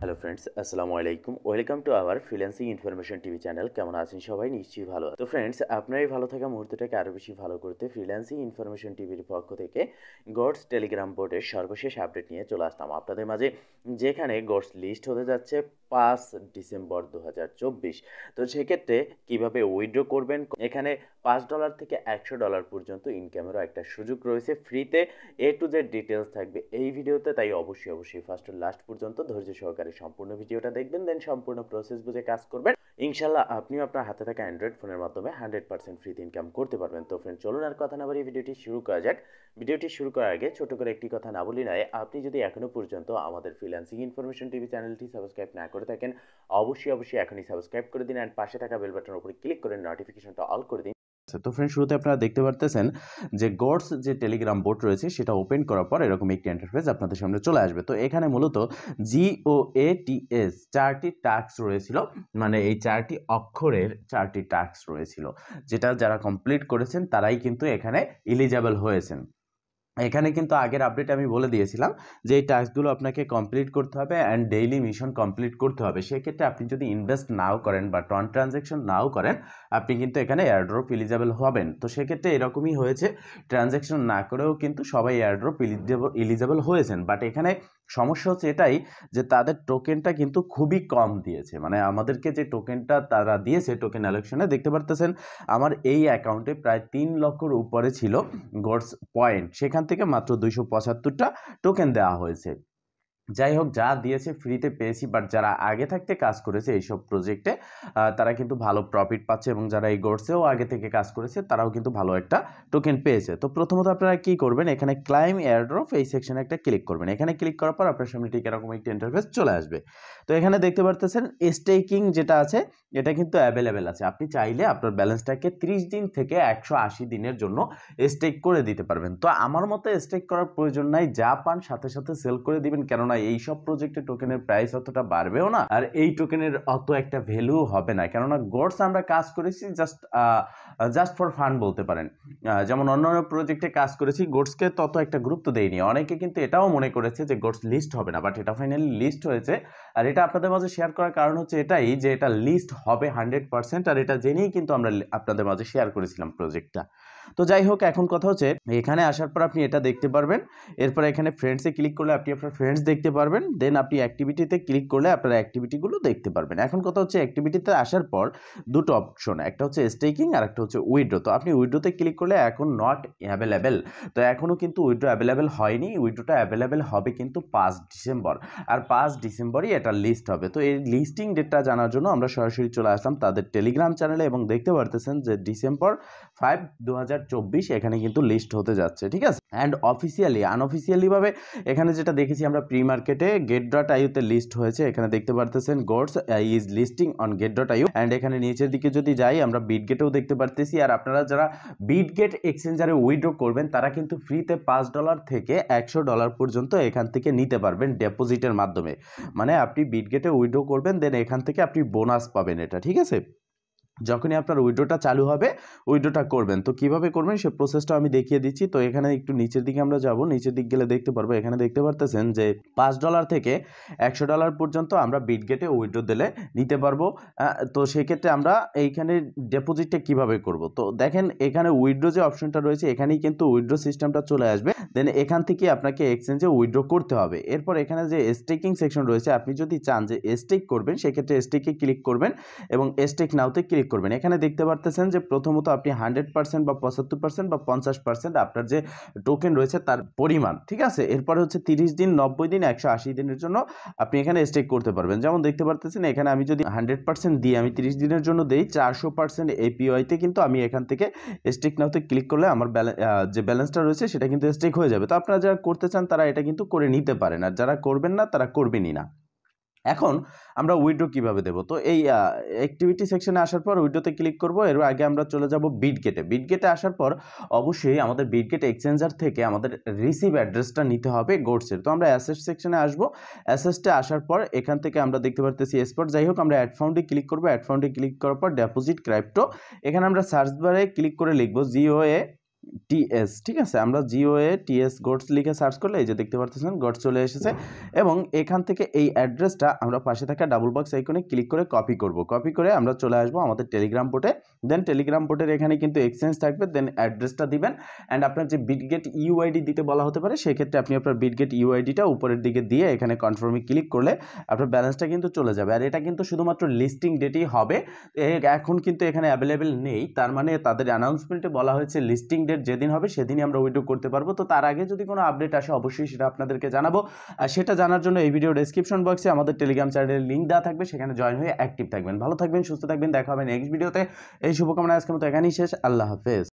Hello friends, আসসালামু আলাইকুম। Welcome to our freelancing information TV channel. কেমন আছেন সবাই? নিশ্চয়ই ভালো। তো ফ্রেন্ডস, আপনার এই ভালো থাকা মুহূর্তটাকে আরও বেশি ভালো করতে ফ্রিল্যান্সিং ইনফরমেশন টিভির পক্ষ থেকে গডস টেলিগ্রাম বোর্ডের সর্বশেষ আপডেট নিয়ে চলে আসলাম আপনাদের মাঝে, যেখানে গডস লিস্ট হতে যাচ্ছে 5 ডিসেম্বর 2024। তো সেক্ষেত্রে কীভাবে উইথড্র করবেন, এখানে $5 থেকে $100 পর্যন্ত ইনকামেরও একটা সুযোগ রয়েছে ফ্রিতে। এ টু জেড ডিটেলস থাকবে এই ভিডিওতে, তাই অবশ্যই ফার্স্ট টু লাস্ট পর্যন্ত ধৈর্য সহকারে সম্পূর্ণ ভিডিওটা দেখবেন, দেন সম্পূর্ণ প্রসেস বুঝে কাজ করবেন। ইনশাল্লাহ আপনিও আপনার হাতে থাকা অ্যান্ড্রয়েড ফোনের মাধ্যমে 100% ফ্রিতে ইনকাম করতে পারবেন। তো ফ্রেন্ড, চলুন আর কথা না বাড়িয়ে ভিডিওটি শুরু করা যাক। ভিডিওটি শুরু করার আগে ছোট করে একটি কথা না বলি নয়, আপনি যদি এখনও পর্যন্ত আমাদের ফ্রিল্যান্সিং ইনফরমেশন টিভি চ্যানেলটি সাবস্ক্রাইব না করে থাকেন, অবশ্যই এখনই সাবস্ক্রাইব করে দিন অ্যান্ড পাশে থাকা বেল বাটনের উপরে ক্লিক করে নোটিফিকেশনটা অল করে দিন। তো ফ্রেন্ড, শুরুতে আপনারা দেখতে পারতেছেন যে গডস যে টেলিগ্রাম বোর্ড রয়েছে সেটা ওপেন করার পর এরকম একটি ইন্টারফেস আপনাদের সামনে চলে আসবে। তো এখানে মূলত GOATS 4টি টাস্ক রয়েছিল, মানে এই 4টি অক্ষরের 4টি টাস্ক রয়েছিল, যেটা যারা কমপ্লিট করেছেন তারাই কিন্তু এখানে এলিজিবল হয়েছেন। এখানে কিন্তু আগের আপডেট আমি বলে দিয়েছিলাম যে এই টাস্কগুলো আপনাকে কমপ্লিট করতে হবে অ্যান্ড ডেইলি মিশন কমপ্লিট করতে হবে। সেক্ষেত্রে আপনি যদি ইনভেস্ট নাও করেন বা ট্রানজ্যাকশন নাও করেন, আপনি কিন্তু এখানে এয়ারড্রপ এলিজিবল হবেন। তো সেক্ষেত্রে এরকমই হয়েছে, ট্রানজ্যাকশন না করেও কিন্তু সবাই এয়ারড্রপ এলিজিবল হয়েছেন। বাট এখানে সমস্যা হচ্ছে এটাই যে তাদের টোকেনটা কিন্তু খুবই কম দিয়েছে, মানে আমাদেরকে যে টোকেনটা তারা দিয়েছে টোকেন অ্যালোকেশনে দেখতে পারতেছেন আমার এই অ্যাকাউন্টে প্রায় 3 লক্ষর উপরে ছিল গডস পয়েন্ট, সেখান থেকে মাত্র 275টা টোকেন দেওয়া হয়েছে। যাই হোক, যা দিয়েছে ফ্রিতে পেয়েছি, বাট যারা আগে থাকতে কাজ করেছে এইসব প্রজেক্টে তারা কিন্তু ভালো প্রফিট পাচ্ছে, এবং যারা এই গডসেও আগে থেকে কাজ করেছে তারাও কিন্তু ভালো একটা টোকেন পেয়েছে। তো প্রথমত আপনারা কি করবেন, এখানে ক্লাইম এয়ারড্রপ এই সেকশনে একটা ক্লিক করবেন। এখানে ক্লিক করার পর আপনার সামনে ঠিক এরকম একটা ইন্টারফেস চলে আসবে। তো এখানে দেখতে পারতেছেন স্টেকিং যেটা আছে এটা কিন্তু অ্যাভেলেবেল আছে। আপনি চাইলে আপনার ব্যালেন্সটাকে 30 দিন থেকে 180 দিনের জন্য স্টেক করে দিতে পারবেন। তো আমার মতে স্টেক করার প্রয়োজন নাই, যা পান সাথে সাথে সেল করে দিবেন, কেননা এইসব প্রজেক্টে টোকেনের প্রাইস অতটা বাড়বেও না, আর এই টোকেনের অত একটা ভ্যালু হবে না, কেননা গডস আমরা কাজ করেছি জাস্ট ফর ফান বলতে পারেন। যেমন অন্যান্য প্রজেক্টে কাজ করেছি, গডসকে তত একটা গুরুত্ব দেয়নি। অনেকে কিন্তু এটাও মনে করেছে যে গডস লিস্ট হবে না, বাট এটা ফাইনালি লিস্ট হয়েছে। আর এটা আপনাদের মাঝে শেয়ার করার কারণ হচ্ছে এটাই যে এটা লিস্ট হবে 100%, আর এটা জেনেই কিন্তু আমরা আপনাদের মাঝে শেয়ার করেছিলাম প্রজেক্টটা। তো যাই হোক, এখন কথা হচ্ছে এখানে আসার পর আপনি এটা দেখতে পারবেন। এরপর এখানে ফ্রেন্ডসে ক্লিক করলে আপনি আপনার ফ্রেন্ডস দেখতে পারবেন, দেন আপনি অ্যাক্টিভিটিতে ক্লিক করলে আপনার অ্যাক্টিভিটিগুলো দেখতে পারবেন। এখন কথা হচ্ছে অ্যাক্টিভিটিতে আসার পর দুটো অপশন, একটা হচ্ছে স্টেকিং আর একটা হচ্ছে উইথড্র। তো আপনি উইথড্রোতে ক্লিক করলে এখন নট অ্যাভেলেবেল, তো এখনও কিন্তু উইথড্রো অ্যাভেলেবেল হয়নি। উইথড্রোটা অ্যাভেলেবেল হবে কিন্তু 5 ডিসেম্বর, আর 5 ডিসেম্বরই এটা লিস্ট হবে। তো এই লিস্টিং ডেটটা জানার জন্য আমরা সরাসরি চলে আসলাম তাদের টেলিগ্রাম চ্যানেলে, এবং দেখতে পারতেছেন যে ডিসেম্বর 5, 2024 এখানে কিন্তু লিস্ট হতে যাচ্ছে, ঠিক আছে। অ্যান্ড অফিসিয়ালি আনঅফিসিয়ালিভাবে এখানে যেটা দেখেছি আমরা প্রি মার্কেটে get.io-তে লিস্ট হয়েছে। এখানে দেখতে পারতেছেন gods is listing on get.io, and এখানে নিচের দিকে যদি যাই আমরা বিটগেটেও দেখতে পারতেছি। আর আপনারা যারা বিটগেট এক্সচেঞ্জারে উইথড্র করবেন তারা কিন্তু ফ্রিতে $5 থেকে $100 পর্যন্ত এখান থেকে নিতে পারবেন ডেপোজিটের মাধ্যমে। মানে আপনি বিটগেটে উইথড্র করবেন, দেন এখান থেকে আপনি বোনাস পাবেন, এটা ঠিক আছে। যখনই আপনার উইথড্রটা চালু হবে উইথড্রটা করবেন। তো কিভাবে করবেন সে প্রসেসটা আমি দেখিয়ে দিচ্ছি। তো এখানে একটু নিচের দিকে আমরা যাব, নিচের দিক গেলে দেখতে পারবো, এখানে দেখতে পারতেছেন যে $5 থেকে $100 পর্যন্ত আমরা বিটগেটে উইথড্র দিলে নিতে পারবো। তো সেক্ষেত্রে আমরা এইখানে ডেপোজিটটা কিভাবে করব, তো দেখেন এখানে উইথড্র যে অপশনটা রয়েছে এখানেই কিন্তু উইথড্র সিস্টেমটা চলে আসবে। দেন এখান থেকে আপনাকে এক্সচেঞ্জে উইথড্র করতে হবে। এরপর এখানে যে স্টেকিং সেকশন রয়েছে, আপনি যদি চান যে স্টেক করবেন সেক্ষেত্রে স্টেকে ক্লিক করবেন এবং স্টেক নাওতে ক্লিক করবেন। এখানে দেখতে পারতেছেন যে প্রথমত আপনি 100% বা 75% বা 50% আপনার যে টোকেন রয়েছে তার পরিমাণ, ঠিক আছে। এরপরে হচ্ছে 30 দিন, 90 দিন, 180 দিনের জন্য আপনি এখানে স্টেক করতে পারবেন। যেমন দেখতে পারতেছেন এখানে আমি যদি 100% দিয়ে আমি 30 দিনের জন্য দেই, 400% APY-তে কিন্তু আমি এখান থেকে স্টেক নাওতে ক্লিক করলে আমার যে ব্যালেন্সটা রয়েছে সেটা কিন্তু স্টেক হয়ে যাবে। তো আপনারা যারা করতে চান তারা এটা কিন্তু করে নিতে পারেন, আর যারা করবেন না তারা করবেনই না। এখন আমরা উইথড্র কিভাবে দেব, তো এই অ্যাক্টিভিটি সেকশনে আসার পর উইথড্রোতে ক্লিক করব। এর আগে আমরা চলে যাব বিটগেটে। বিটগেটে আসার পর অবশ্যই আমাদের বিটগেট এক্সচেঞ্জার থেকে আমাদের রিসিভ অ্যাড্রেসটা নিতে হবে গডসের। তো আমরা অ্যাসেট সেকশনে আসবো। অ্যাসেটে আসার পর এখান থেকে আমরা দেখতে পারতেছি স্পট। যাই হোক, আমরা অ্যাড ফাউন্ডে ক্লিক করবো। অ্যাড ফাউন্ডে ক্লিক করার পর ডিপোজিট ক্রিপ্টো, এখানে আমরা সার্চ বারে ক্লিক করে লিখবো টিএস, ঠিক আছে। আমরা জিওএ টিএস গোটস লিখে সার্চ করলে এই যে দেখতে পারতেছেন গোটস চলে এসেছে এবং এখান থেকে এই অ্যাড্রেসটা আমরা পাশে থাকা ডাবল বক্স আইকনে ক্লিক করে কপি করব। কপি করে আমরা চলে আসবো আমাদের টেলিগ্রাম পোর্টে। দেন টেলিগ্রাম পোর্টের এখানে কিন্তু এক্সচেঞ্জ থাকবে, দেন অ্যাড্রেসটা দিবেন অ্যান্ড আপনার যে বিটগেট ইউআইডি দিতে বলা হতে পারে, সেক্ষেত্রে আপনি আপনার বিটগেট ইউআইডিটা উপরের দিকে দিয়ে এখানে কনফার্মে ক্লিক করলে আপনার ব্যালেন্সটা কিন্তু চলে যাবে। আর এটা কিন্তু শুধুমাত্র লিস্টিং ডেটেই হবে, এখন কিন্তু এখানে অ্যাভেলেবেল নেই। তার মানে তাদের অ্যানাউন্সমেন্টে বলা হয়েছে লিস্টিং ডেট যেদিন হবে সেদিনই আমরা উইথড্র করতে পারবো। তো তার আগে যদি কোনো আপডেট আসে অবশ্যই সেটা আপনাদেরকে জানাবো। আর সেটা জানার জন্য এই ভিডিও ডেসক্রিপশন বক্সে আমাদের টেলিগ্রাম চ্যানেলের লিঙ্ক দেওয়া থাকবে, সেখানে জয়েন হয়ে অ্যাক্টিভ থাকবেন। ভালো থাকবেন, সুস্থ থাকবেন, দেখা হবে নেক্সট ভিডিওতে। এই শুভকামনা আজকের মতো এখানেই শেষ। আল্লাহ হাফেজ।